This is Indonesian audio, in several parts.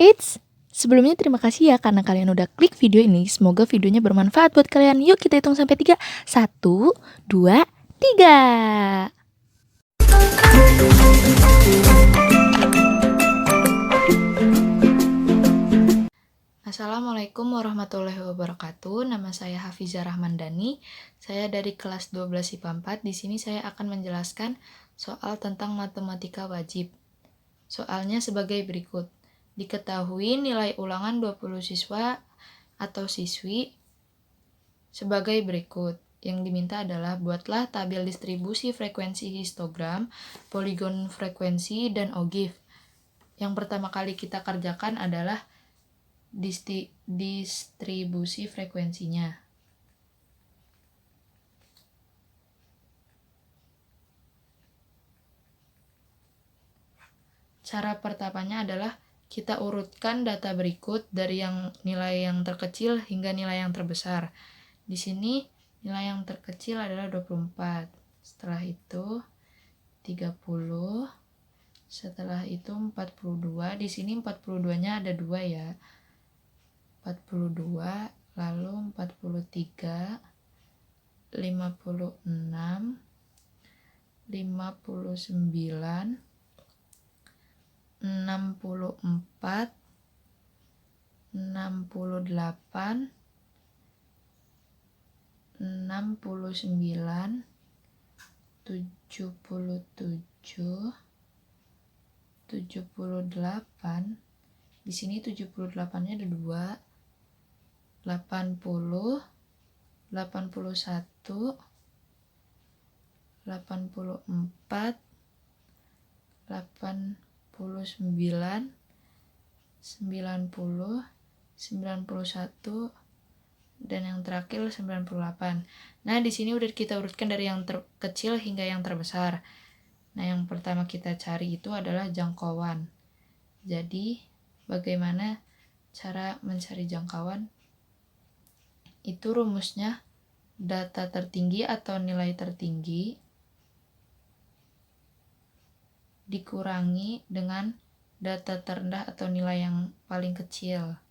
Eits, sebelumnya terima kasih ya karena kalian udah klik video ini. Semoga videonya bermanfaat buat kalian. Yuk kita hitung sampai 3. 1, 2, 3. Assalamualaikum warahmatullahi wabarakatuh. Nama saya Hafizah Rahmandani. Saya dari kelas 12 IPA 4. Di sini saya akan menjelaskan soal tentang matematika wajib. Soalnya sebagai berikut. Diketahui nilai ulangan 20 siswa atau siswi sebagai berikut. Yang diminta adalah buatlah tabel distribusi frekuensi histogram, poligon frekuensi, dan ogive. Yang pertama kali kita kerjakan adalah distribusi frekuensinya. Cara pertamanya adalah kita urutkan data berikut dari yang nilai yang terkecil hingga nilai yang terbesar. Di sini nilai yang terkecil adalah 24. Setelah itu 30. Setelah itu 42. Di sini 42-nya ada 2 ya. 42, lalu 43, 56, 59, 64, 68, 69, 77, 78. Di sini 78-nya ada 2. 80, 81, 84, 89, 90, 91, dan yang terakhir 98. Nah, di sini udah kita urutkan dari yang terkecil hingga yang terbesar. Nah, yang pertama kita cari itu adalah jangkauan. Jadi, bagaimana cara mencari jangkauan? Itu rumusnya data tertinggi atau nilai tertinggi dikurangi dengan data terendah atau nilai yang paling kecil.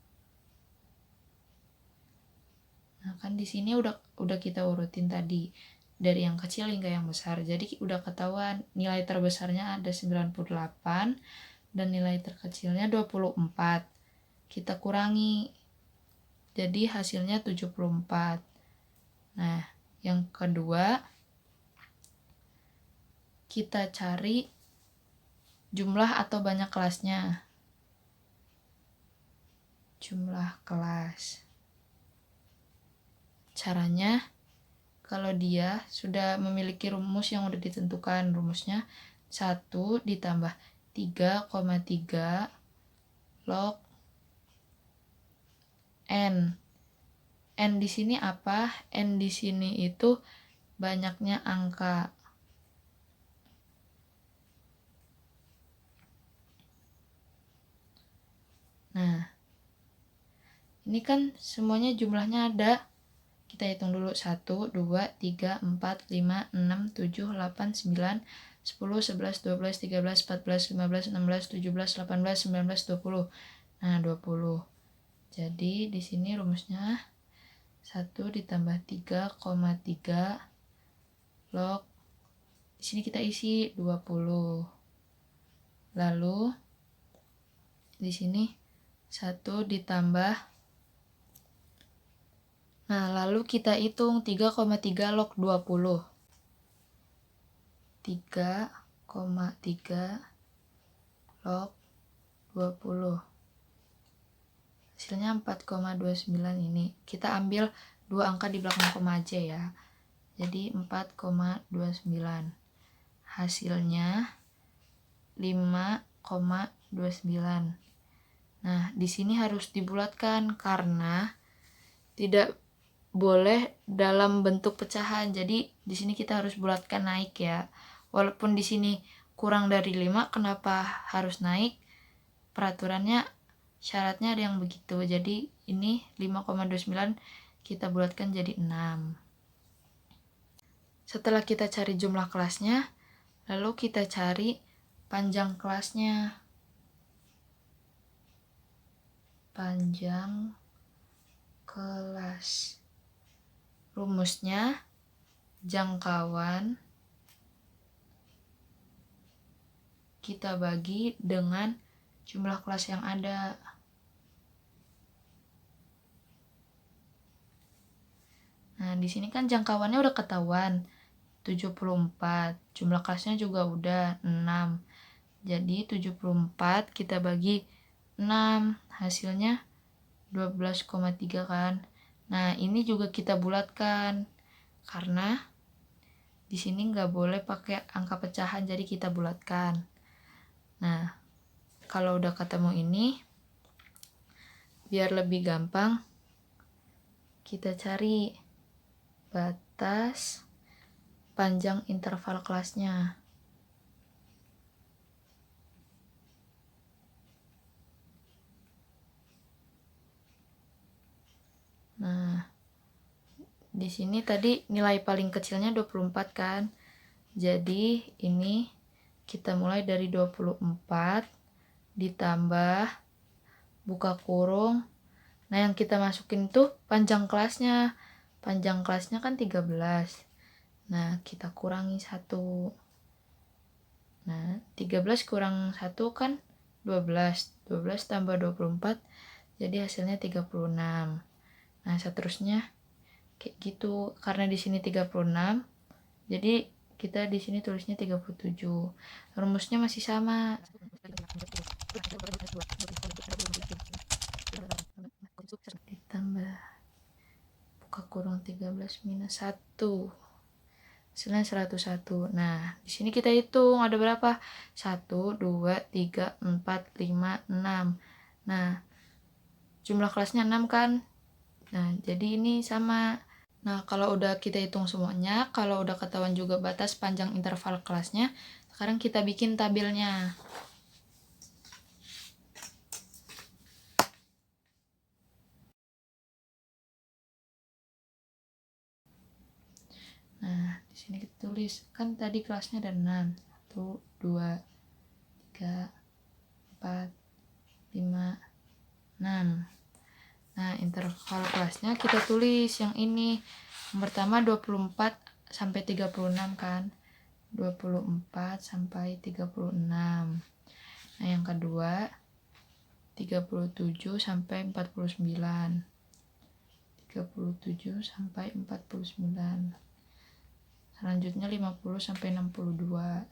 Nah, kan di sini udah kita urutin tadi dari yang kecil hingga yang besar. Jadi udah ketahuan nilai terbesarnya ada 98 dan nilai terkecilnya 24. Kita kurangi. Jadi hasilnya 74. Nah, yang kedua kita cari jumlah atau banyak kelasnya. Jumlah kelas. Caranya, kalau dia sudah memiliki rumus yang udah ditentukan, rumusnya 1 ditambah 3,3 log N. N di sini apa? N di sini itu banyaknya angka. Nah, ini kan semuanya jumlahnya ada. Kita hitung dulu. 1, 2, 3, 4, 5, 6, 7, 8, 9, 10, 11, 12, 13, 14, 15, 16, 17, 18, 19, 20. Nah, 20. Jadi di sini rumusnya 1 ditambah 3,3 log. Di sini kita isi 20. Lalu di sini 1 ditambah. Nah, lalu kita hitung 3,3 log 20. 3,3 log 20. Hasilnya 4,29 ini. Kita ambil 2 angka di belakang koma aja ya. Jadi 4,29. Hasilnya 5,29. Nah, di sini harus dibulatkan karena tidak boleh dalam bentuk pecahan. Jadi di sini kita harus bulatkan naik ya. Walaupun di sini kurang dari 5, kenapa harus naik? Peraturannya syaratnya ada yang begitu. Jadi ini 5,29 kita bulatkan jadi 6. Setelah kita cari jumlah kelasnya, lalu kita cari panjang kelasnya. panjang kelas. Rumusnya jangkauan kita bagi dengan jumlah kelas yang ada. Nah, di sini kan jangkauannya udah ketahuan 74, jumlah kelasnya juga udah 6. Jadi 74 kita bagi 6, hasilnya 12,3 kan. Nah, ini juga kita bulatkan karena di sini nggak boleh pakai angka pecahan, jadi kita bulatkan. Nah, kalau udah ketemu ini, biar lebih gampang, kita cari batas panjang interval kelasnya. Nah, di sini tadi nilai paling kecilnya 24 kan. Jadi ini kita mulai dari 24 ditambah buka kurung. Nah, yang kita masukin tuh panjang kelasnya. Panjang kelasnya kan 13. Nah, kita kurangi 1. Nah, 13 kurang 1 kan 12. 12 tambah 24 jadi hasilnya 36. Nah, seterusnya kayak gitu. Karena di sini 36, jadi kita di sini tulisnya 37. Rumusnya masih sama. Ditambah buka kurung 13 minus 1. Hasilnya 101. Nah, di sini kita hitung ada berapa? 1, 2, 3, 4, 5, 6. Nah, jumlah kelasnya 6 kan? Nah, jadi ini sama. Nah, kalau udah kita hitung semuanya, kalau udah ketahuan juga batas panjang interval kelasnya, sekarang kita bikin tabelnya. Nah, di sini kita tulis, kan tadi kelasnya ada 6. 1, 2, 3, 4, 5, 6. Nah, interval kelasnya kita tulis yang ini. Yang pertama 24 sampai 36 kan. 24 sampai 36. Nah, yang kedua 37 sampai 49. 37 sampai 49. Selanjutnya 50 sampai 62.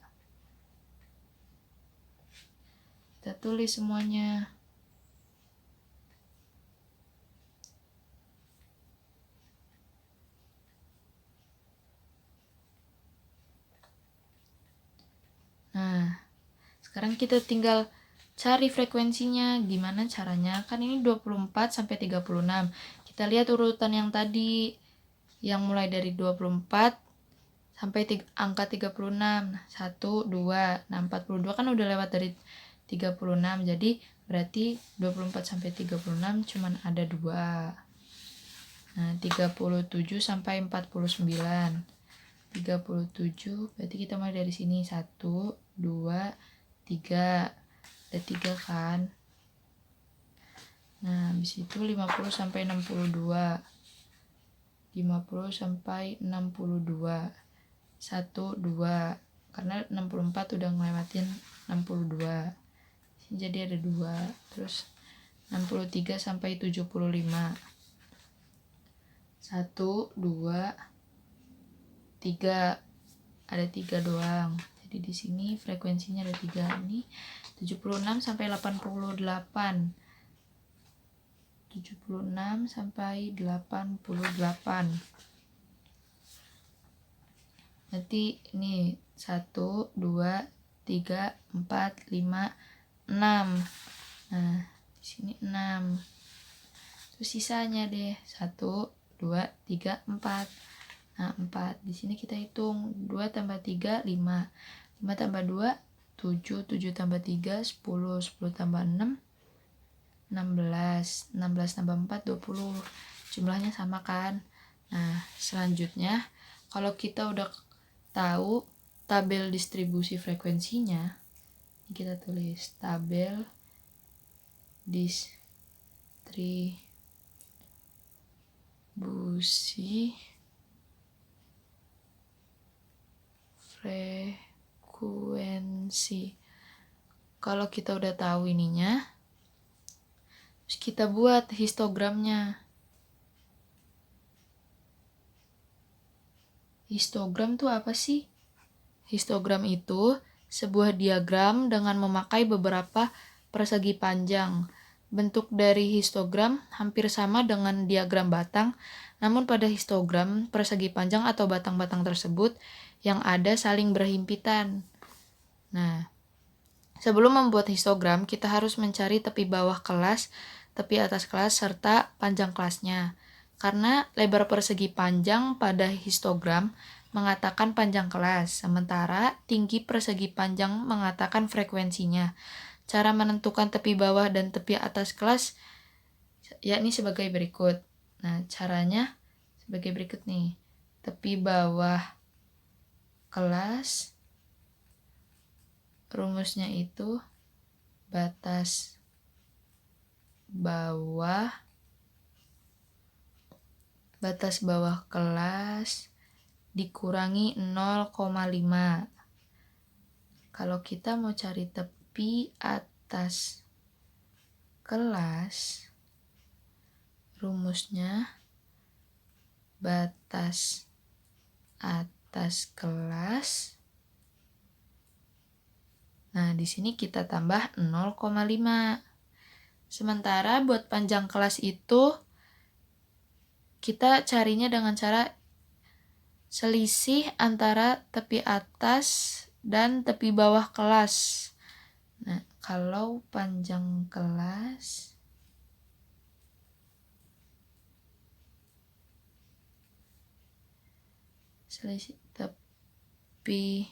Kita tulis semuanya. Nah, sekarang kita tinggal cari frekuensinya. Gimana caranya? Kan ini 24 sampai 36. Kita lihat urutan yang tadi. Yang mulai dari 24 sampai angka 36. 1, 2. Nah, 42 kan udah lewat dari 36. Jadi berarti 24 sampai 36 cuman ada 2. Nah, 37 sampai 49. 37 berarti kita mulai dari sini 1, 2, 3. Ada 3 kan. Nah, habis itu 50 sampai 62. 50 sampai 62. 1, 2. Karena 64 udah ngelewatin 62. Jadi ada 2. Terus 63 sampai 75. 1, 2, 3. Ada 3 doang. Jadi di sini frekuensinya ada 3. Ini 76 sampai 88. 76 sampai 88. Nanti ini 1, 2, 3, 4, 5, 6. Nah, di sini 6. Terus sisanya deh 1, 2, 3, 4. Nah, 4. Di sini kita hitung 2 tambah 3, 5. 5 tambah 2, 7. 7 tambah 3, 10. 10 tambah 6, 16. 16 tambah 4, 20. Jumlahnya sama kan? Nah, selanjutnya kalau kita udah tahu tabel distribusi frekuensinya, kita tulis tabel distribusi kontribusi frekuensi. Kalau kita udah tahu ininya, terus kita buat histogramnya. Histogram tuh apa sih? Histogram itu sebuah diagram dengan memakai beberapa persegi panjang. Bentuk dari histogram hampir sama dengan diagram batang, namun pada histogram persegi panjang atau batang-batang tersebut yang ada saling berhimpitan. Nah, sebelum membuat histogram, kita harus mencari tepi bawah kelas, tepi atas kelas, serta panjang kelasnya. Karena lebar persegi panjang pada histogram mengatakan panjang kelas, sementara tinggi persegi panjang mengatakan frekuensinya. Cara menentukan tepi bawah dan tepi atas kelas yakni sebagai berikut. Nah, caranya sebagai berikut nih. Tepi bawah kelas, rumusnya itu batas bawah kelas dikurangi 0,5. Kalau kita mau cari tepi atas kelas, rumusnya batas atas kelas. Nah, di sini kita tambah 0,5. Sementara buat panjang kelas itu kita carinya dengan cara selisih antara tepi atas dan tepi bawah kelas. Nah, kalau panjang kelas selisih tepi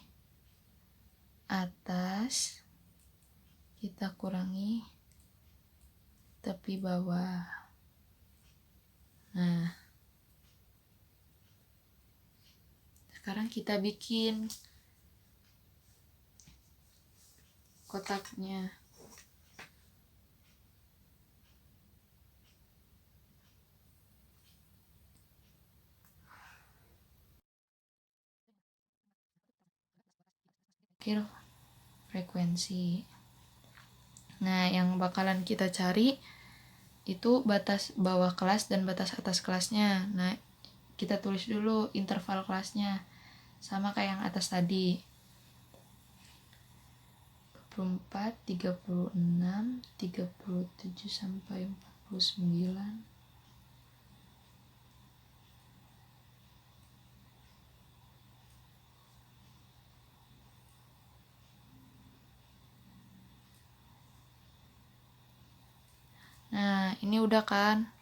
atas kita kurangi tepi bawah. Nah, sekarang kita bikin kotaknya. Frekuensi. Nah, yang bakalan kita cari itu batas bawah kelas dan batas atas kelasnya. Nah, kita tulis dulu interval kelasnya sama kayak yang atas tadi. 24, 36, 37 sampai 49. Nah, ini udah kan.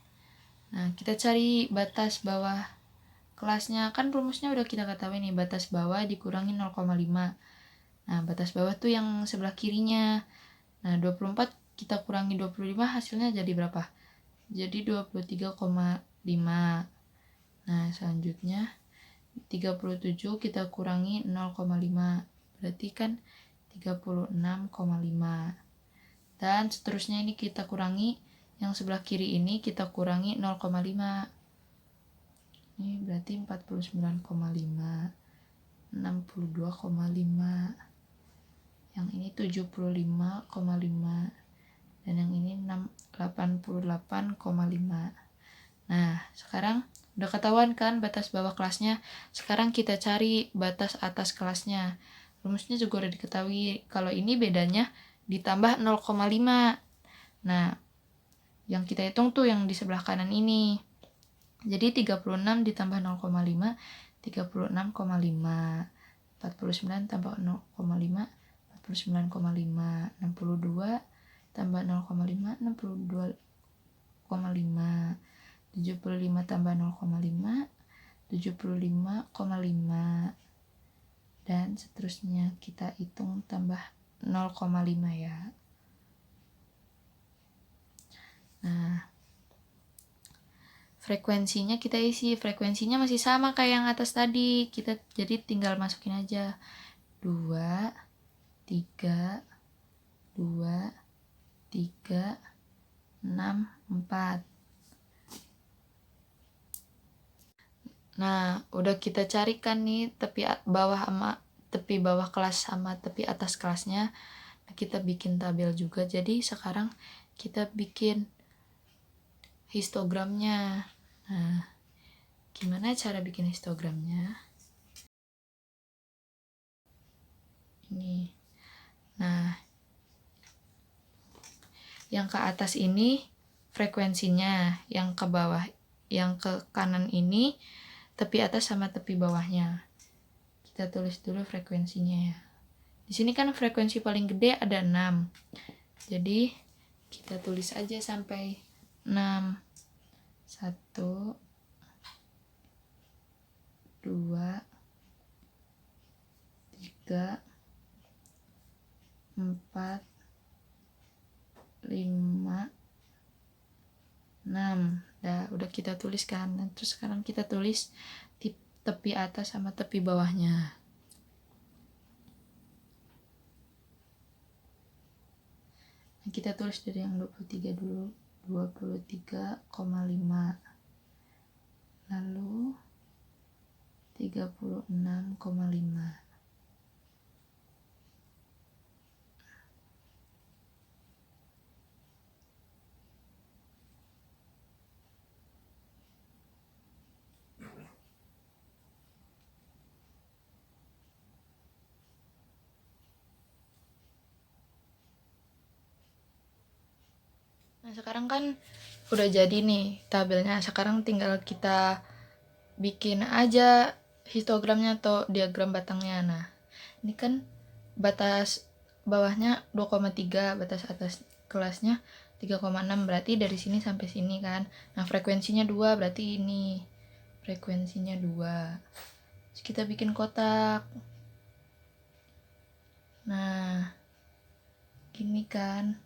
Nah, kita cari batas bawah kelasnya. Kan rumusnya udah kita ketahui nih, batas bawah dikurangi 0,5. Nah, batas bawah tuh yang sebelah kirinya. Nah, 24 kita kurangi 25 hasilnya jadi berapa? Jadi 23,5. Nah, selanjutnya 37 kita kurangi 0,5. Berarti kan 36,5. Dan seterusnya ini kita kurangi, yang sebelah kiri ini kita kurangi 0,5. Ini berarti 49,5, 62,5. Yang ini 75,5. Dan yang ini 88,5. Nah, sekarang udah ketahuan kan batas bawah kelasnya. Sekarang kita cari batas atas kelasnya. Rumusnya juga udah diketahui. Kalau ini bedanya ditambah 0,5. Nah, yang kita hitung tuh yang di sebelah kanan ini. Jadi 36 ditambah 0,5, 36,5. 49 tambah 0,5, 49,5. 62 tambah 0,5, 62,5. 75 tambah 0,5, 75,5. Dan seterusnya kita hitung tambah 0,5 ya. Nah, frekuensinya kita isi. Frekuensinya masih sama kayak yang atas tadi. Kita jadi tinggal masukin aja. 2, 3, 2, 3, 6, 4. Nah, udah kita carikan nih tepi bawah kelas sama tepi atas kelasnya. Nah, kita bikin tabel juga. Jadi sekarang kita bikin histogramnya. Nah, gimana cara bikin histogramnya? Ini. Nah, yang ke atas ini frekuensinya, yang ke bawah, yang ke kanan ini tepi atas sama tepi bawahnya. Kita tulis dulu frekuensinya ya. Di sini kan frekuensi paling gede ada 6. Jadi kita tulis aja sampai 6. 1, 2, 3, 4, 5, 6. Udah kita tuliskan. Dan terus sekarang kita tulis tepi atas sama tepi bawahnya. Nah, kita tulis dari yang 23 dulu. 23,5. Lalu 36,5. Nah, sekarang kan udah jadi nih tabelnya. Sekarang tinggal kita bikin aja histogramnya atau diagram batangnya. Nah, ini kan batas bawahnya 2,3, batas atas kelasnya 3,6, berarti dari sini sampai sini kan. Nah, frekuensinya 2, berarti ini frekuensinya 2. Terus kita bikin kotak. Nah, gini kan.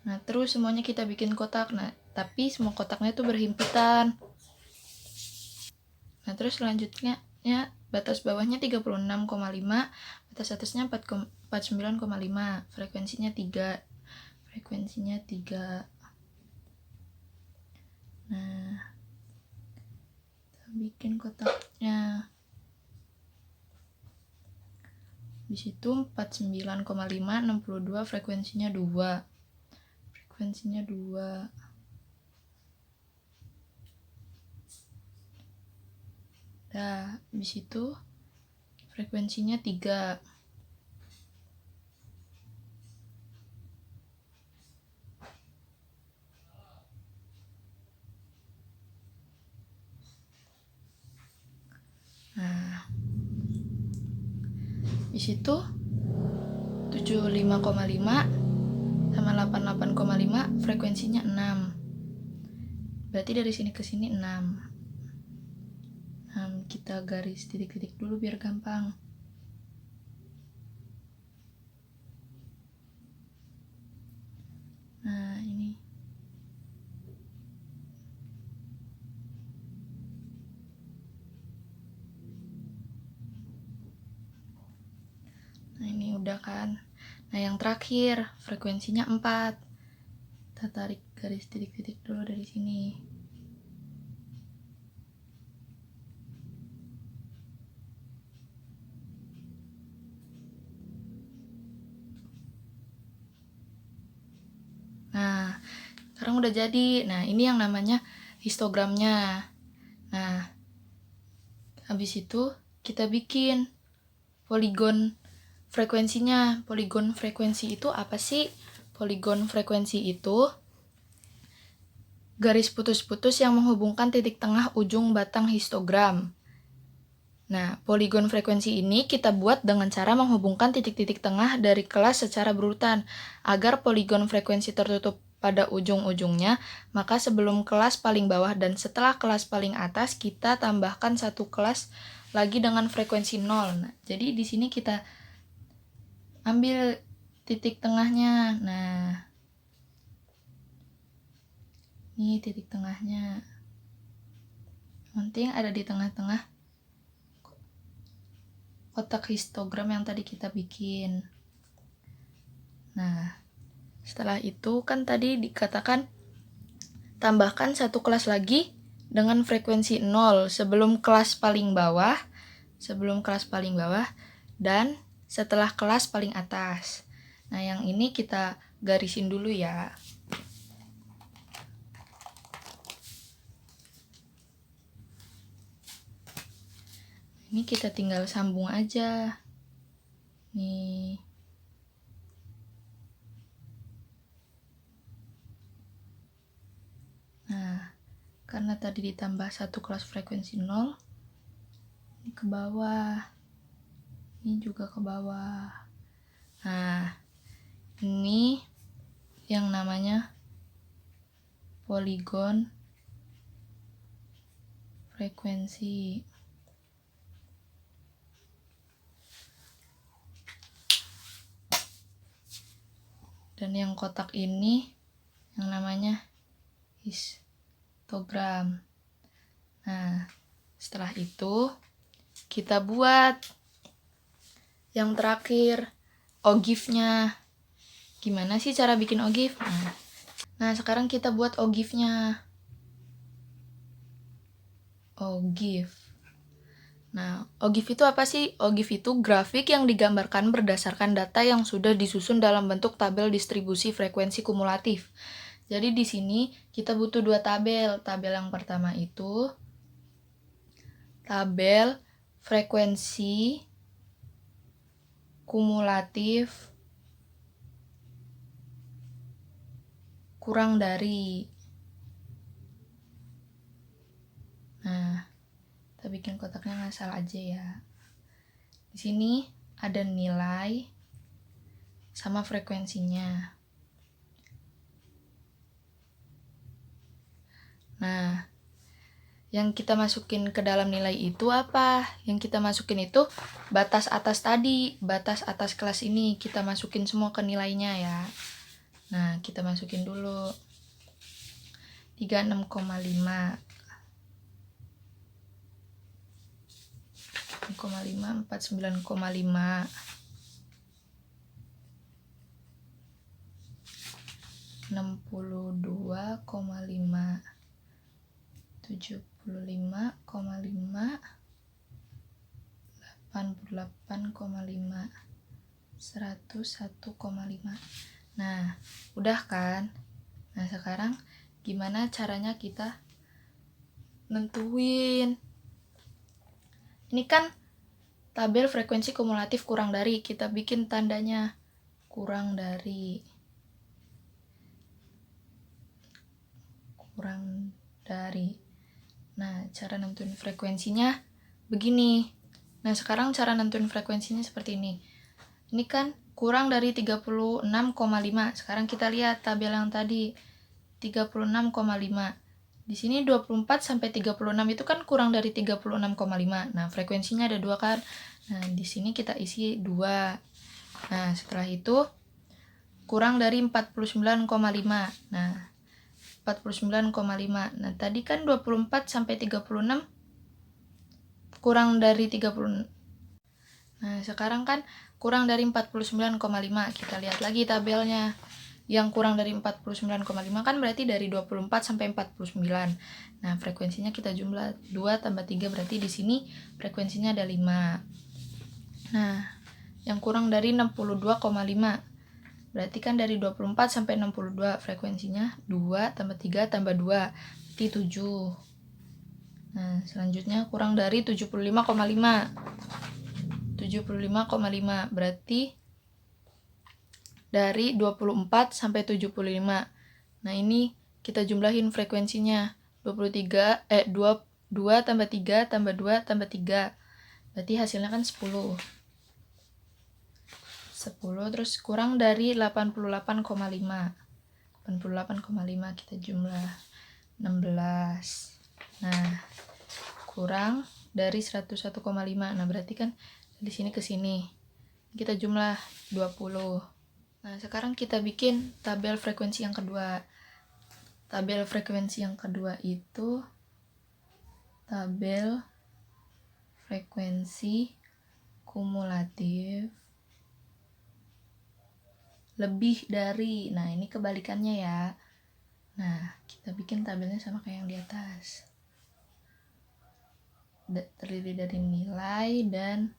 Nah, terus semuanya kita bikin kotak. Nah, tapi semua kotaknya tuh berhimpitan. Nah, terus selanjutnya ya batas bawahnya 36,5, batas atasnya 49,5, frekuensinya 3. Frekuensinya 3. Nah, kita bikin kotaknya. Di situ 49,5, 62, frekuensinya 2. Frekuensinya 2. Nah, di situ frekuensinya 3. Nah, di situ 75,5 sama 88,5, frekuensinya 6. Berarti dari sini ke sini 6. Kita garis titik-titik dulu biar gampang. Nah, ini. Nah, ini udah kan. Nah, yang terakhir frekuensinya 4. Kita tarik garis titik-titik dulu dari sini. Nah, sekarang udah jadi. Nah, ini yang namanya histogramnya. Nah, habis itu kita bikin poligon frekuensinya. Poligon frekuensi itu apa sih? Poligon frekuensi itu garis putus-putus yang menghubungkan titik tengah ujung batang histogram. Nah, poligon frekuensi ini kita buat dengan cara menghubungkan titik-titik tengah dari kelas secara berurutan. Agar poligon frekuensi tertutup pada ujung-ujungnya, maka sebelum kelas paling bawah dan setelah kelas paling atas, kita tambahkan satu kelas lagi dengan frekuensi 0. Nah, jadi di sini kita ambil titik tengahnya. Nah, ini titik tengahnya. Penting ada di tengah-tengah kotak histogram yang tadi kita bikin. Nah, Setelah itu kan tadi dikatakan tambahkan satu kelas lagi dengan frekuensi 0 sebelum kelas paling bawah, dan setelah kelas paling atas. Nah, yang ini kita garisin dulu ya. Ini kita tinggal sambung aja. Nih. Nah, karena tadi ditambah satu kelas frekuensi 0, ini ke bawah. Ini juga ke bawah. Nah, ini yang namanya poligon frekuensi. Dan yang kotak ini yang namanya histogram. Nah, setelah itu kita buat yang terakhir ogif-nya. Gimana sih cara bikin ogif? Nah, sekarang kita buat ogif-nya. Ogif. Nah, ogif itu apa sih? Ogif itu grafik yang digambarkan berdasarkan data yang sudah disusun dalam bentuk tabel distribusi frekuensi kumulatif. Jadi di sini kita butuh dua tabel. Tabel yang pertama itu tabel frekuensi kumulatif kurang dari. Nah, kita bikin kotaknya ngasal aja ya. Di sini ada nilai sama frekuensinya. Nah, yang kita masukin ke dalam nilai itu apa? Yang kita masukin itu batas atas tadi, batas atas kelas ini. Kita masukin semua ke nilainya ya. Nah, kita masukin dulu. 36,5. 49,5, 62,5, 75,5, 88,5, 101,5. Nah, udah kan? Nah, sekarang gimana caranya kita nentuin? Ini kan tabel frekuensi kumulatif kurang dari, kita bikin tandanya kurang dari. Nah, cara nentuin frekuensinya begini. Nah, sekarang cara nentuin frekuensinya seperti ini. Ini kan kurang dari 36,5. Sekarang kita lihat tabel yang tadi 36,5. Di sini 24 sampai 36 itu kan kurang dari 36,5. Nah, frekuensinya ada 2 kan. Nah, di sini kita isi 2. Nah, setelah itu kurang dari 49,5. Nah, 49,5. Nah, tadi kan 24 sampai 36 kurang dari 30. Nah, sekarang kan kurang dari 49,5. Kita lihat lagi tabelnya. Yang kurang dari 49,5 kan berarti dari 24 sampai 49. Nah, frekuensinya kita jumlah 2 tambah 3 berarti di sini frekuensinya ada 5. Nah, yang kurang dari 62,5. Berarti kan dari 24 sampai 62 frekuensinya 2 tambah 3 tambah 2 berarti 7. Nah, selanjutnya kurang dari 75,5. 75,5 berarti dari 24 sampai 75. Nah, ini kita jumlahin frekuensinya. 2 tambah 3 tambah 2 tambah 3. Berarti hasilnya kan 10. 10 terus kurang dari 88,5. 88,5 kita jumlah 16. Nah, kurang dari 101,5. Nah, berarti kan di sini ke sini. Kita jumlah 20. Nah, sekarang kita bikin tabel frekuensi yang kedua. Tabel frekuensi yang kedua itu tabel frekuensi kumulatif lebih dari. Nah, ini kebalikannya ya. Nah, kita bikin tabelnya sama kayak yang di atas. Terdiri dari nilai dan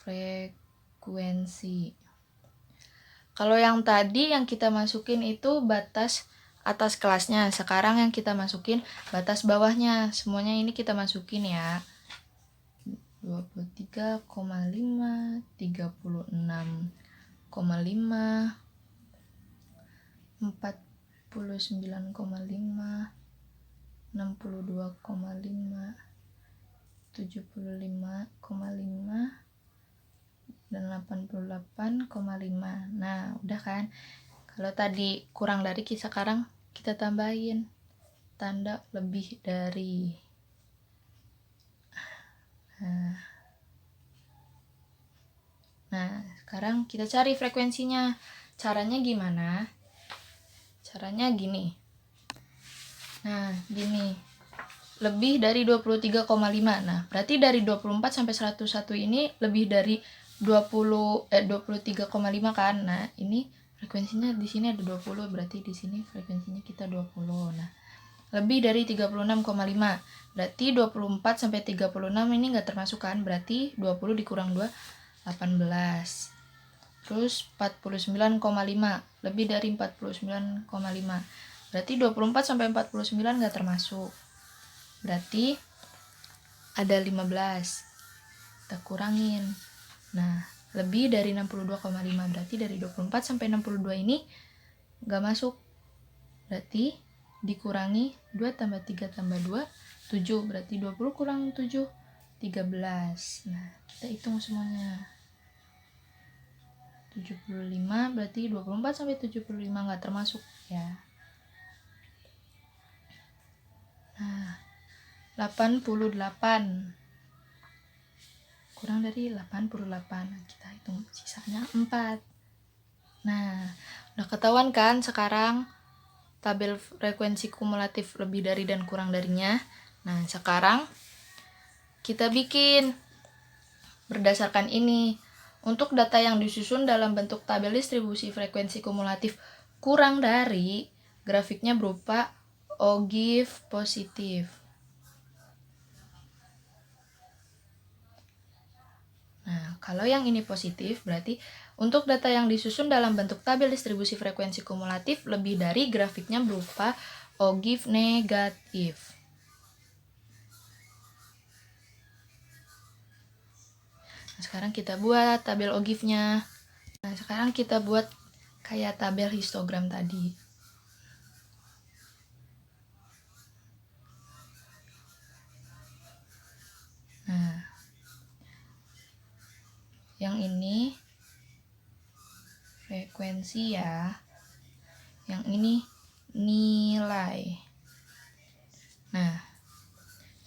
frekuensi. Kalau yang tadi yang kita masukin itu batas atas kelasnya. Sekarang yang kita masukin batas bawahnya. Semuanya ini kita masukin ya. 23,5, 36,5, 49,5, 62,5, 75,5, dan 88,5. Nah, udah kan? Kalau tadi kurang dari, sekarang kita tambahin tanda lebih dari. Nah, sekarang kita cari frekuensinya. Caranya gimana? Caranya gini. Nah, gini. Lebih dari 23,5. Nah, berarti dari 24 sampai 101 ini lebih dari 23,5 kan. Nah, ini frekuensinya di sini ada 20, berarti di sini frekuensinya kita 20. Nah, lebih dari 36,5. Berarti 24 sampai 36 ini enggak termasuk kan? Berarti 20 dikurang 2 18. Terus 49,5, lebih dari 49,5. Berarti 24 sampai 49 enggak termasuk. Berarti ada 15. Kita kurangin. Nah, lebih dari 62,5. Berarti dari 24 sampai 62 ini enggak masuk. Berarti dikurangi 2 tambah 3 tambah 2, 7. Berarti 20 kurang 7, 13. Nah, kita hitung semuanya. 75, berarti 24 sampai 75 nggak termasuk ya. Nah, 88. Kurang dari 88. Nah, kita hitung sisanya 4. Nah, udah ketahuan kan sekarang tabel frekuensi kumulatif lebih dari dan kurang darinya. Nah, sekarang kita bikin berdasarkan ini. Untuk data yang disusun dalam bentuk tabel distribusi frekuensi kumulatif kurang dari, grafiknya berupa ogive positif. Nah, kalau yang ini positif, berarti untuk data yang disusun dalam bentuk tabel distribusi frekuensi kumulatif lebih dari, grafiknya berupa ogive negatif. Nah, sekarang kita buat tabel ogive-nya. Nah, sekarang kita buat kayak tabel histogram tadi. Nah, yang ini frekuensi ya. Yang ini nilai. Nah,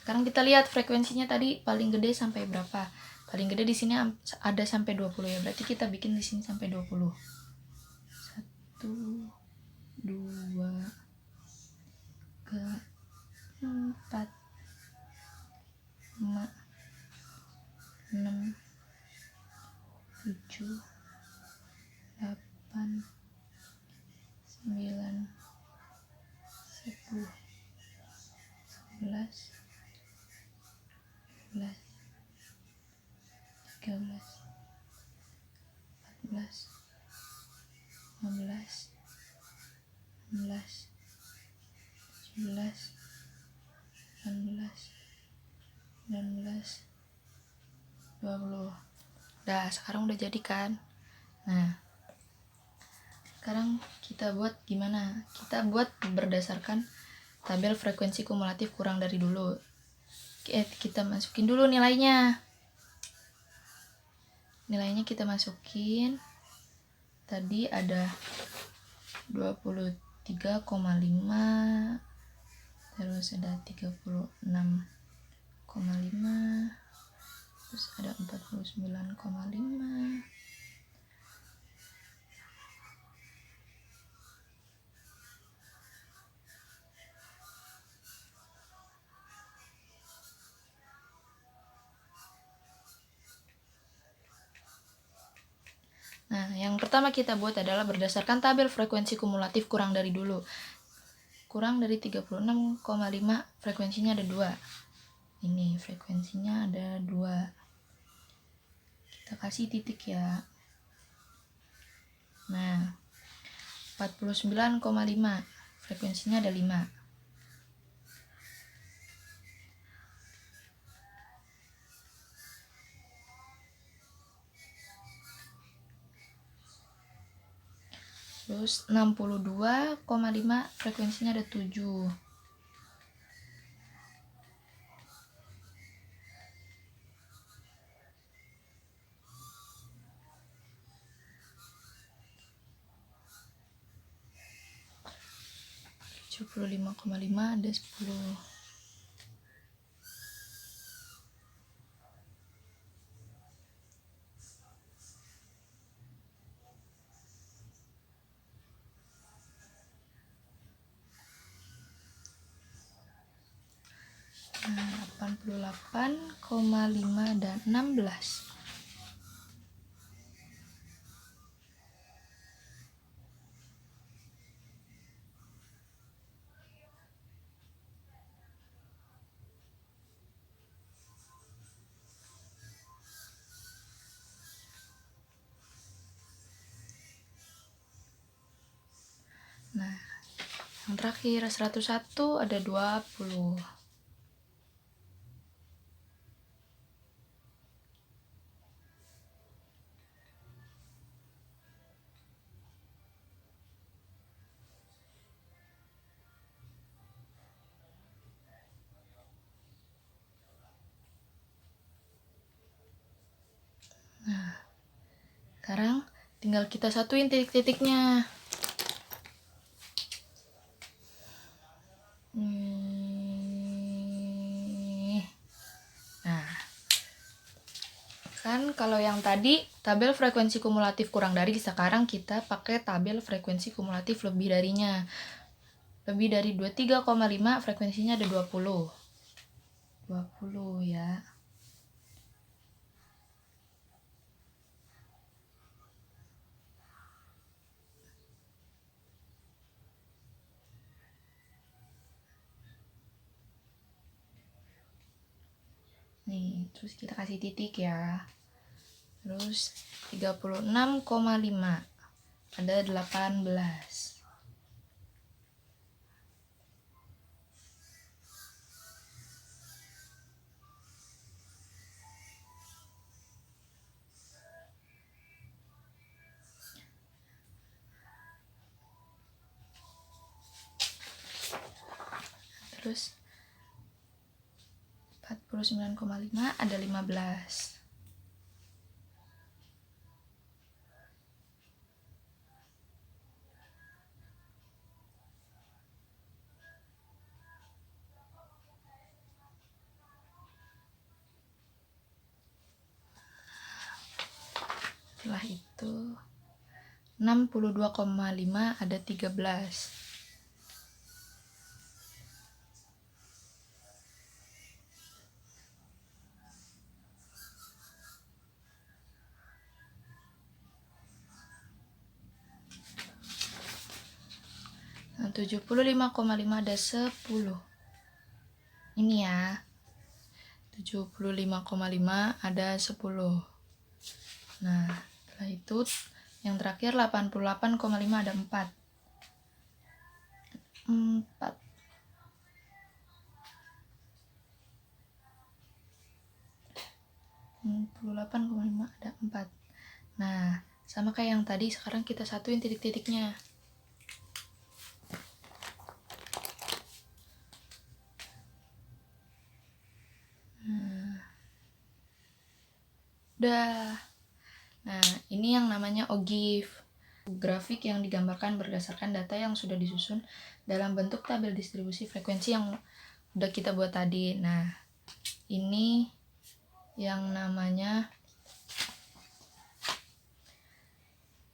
sekarang kita lihat frekuensinya tadi paling gede sampai berapa. Paling gede di sini ada sampai 20 ya. Berarti kita bikin di sini sampai 20. 1 2 3 4 5 6 7 8 9 10 11 12 13 14 15 16 17 18 19 20. Dah, sekarang udah jadi kan. Nah, sekarang kita buat gimana? Kita buat berdasarkan tabel frekuensi kumulatif kurang dari dulu. Kita masukin dulu nilainya. Nilainya kita masukin. Tadi ada 23,5, terus ada 36,5, terus ada 49,5. Nah, yang pertama kita buat adalah berdasarkan tabel frekuensi kumulatif kurang dari dulu. Kurang dari 36,5, frekuensinya ada 2. Ini frekuensinya ada 2. Kita kasih titik ya. Nah, 49,5, frekuensinya ada 5. Terus 62,5, frekuensinya ada 7. Tujuh puluh 75,5 ada 10. Nah, 88,5 dan 16. Nah, yang terakhir 101 ada 20. Nah, sekarang tinggal kita satuin titik-titiknya. Nah, kan kalau yang tadi tabel frekuensi kumulatif kurang dari, sekarang kita pakai tabel frekuensi kumulatif lebih darinya. Lebih dari 23,5, frekuensinya ada 20. 20 ya. Nih, terus kita kasih titik ya. Terus 36,5 ada 18. Terus 49,5 ada 15. Setelah itu 62,5 ada 13. Nah, 75,5 ada 10. Ini ya. 75,5 ada 10. Nah, setelah itu yang terakhir 88,5 ada 4. 4. 68,5 ada 4. Nah, sama kayak yang tadi, sekarang kita satuin titik-titiknya. Udah. Nah, ini yang namanya OGIF. Grafik yang digambarkan berdasarkan data yang sudah disusun dalam bentuk tabel distribusi frekuensi yang udah kita buat tadi. Nah, ini yang namanya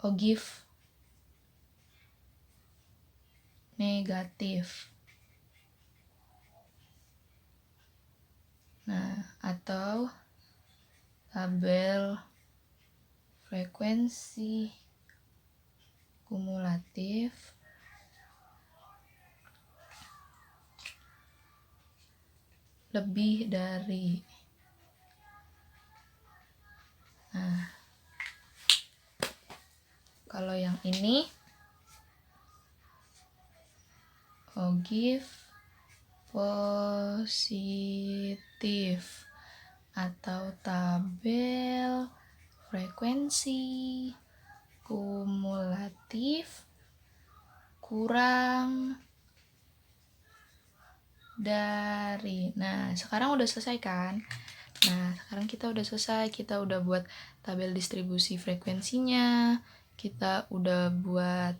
OGIF negatif. Nah, atau tabel frekuensi kumulatif lebih dari. Nah, kalau yang ini ogive positif atau tabel frekuensi kumulatif kurang dari. Nah, sekarang udah selesai kan? Nah, sekarang kita udah selesai. Kita udah buat tabel distribusi frekuensinya. Kita udah buat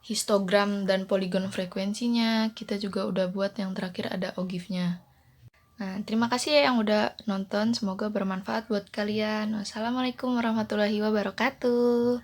histogram dan poligon frekuensinya. Kita juga udah buat yang terakhir ada ogive-nya. Nah, terima kasih ya yang udah nonton. Semoga bermanfaat buat kalian. Wassalamualaikum warahmatullahi wabarakatuh.